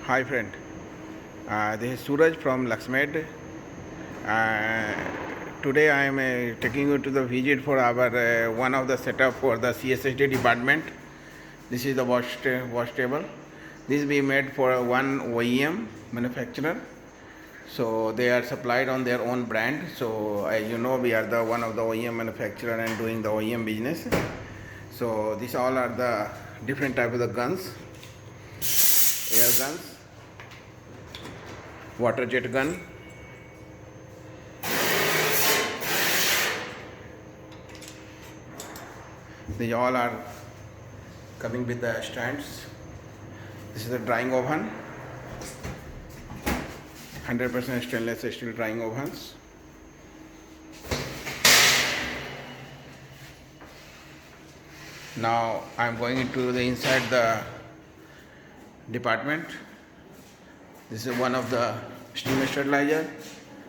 Hi friend, this is Suraj from LuxMed. Today I am taking you to the visit for our one of the setup for the CSSD department. This is the wash table. This be made for one OEM manufacturer. So they are supplied on their own brand. So as you know, we are the one of the OEM manufacturer and doing the OEM business. So these all are the different type of the guns, air guns, water jet gun. These all are coming with the stands. This is the drying oven, 100% stainless steel drying ovens. Now I am going into the inside the department. This is one of the steam sterilizer.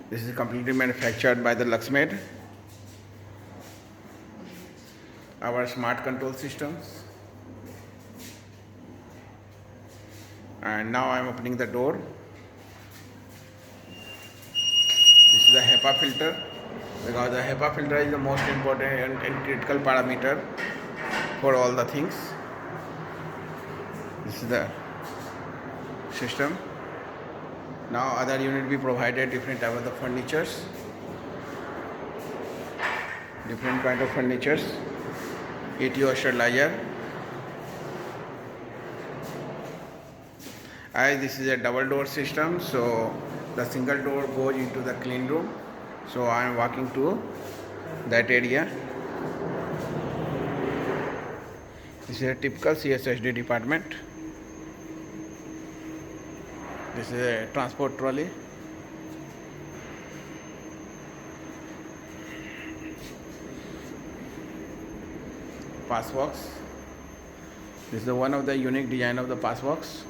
This is completely manufactured by the LuxMed. Our smart control systems. And now I am opening the door. This is the HEPA filter, because the HEPA filter is the most important and critical parameter for all the things. This is the system. Now other unit we provided different type of the furnitures, different kind of furnitures. ATO sterilizer. As this is a double door system, so the single door goes into the clean room. So I am walking to that area. This is a typical CSSD department. This is a transport trolley. Pass box. This is one of the unique design of the pass box.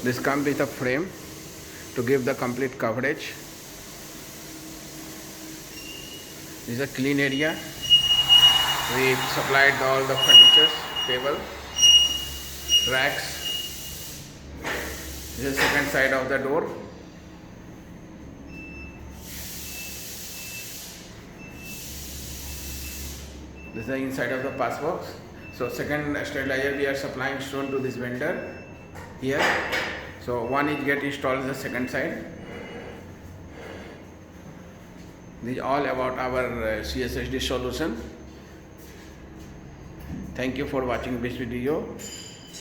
This comes with a frame to give the complete coverage. This is a clean area. We supplied all the furniture, table, racks. This is the second side of the door. This is the inside of the pass box. So second sterilizer we are supplying stone to this vendor here. So one is get installed in the second side. This is all about our CSSD solution. Thank you for watching this video.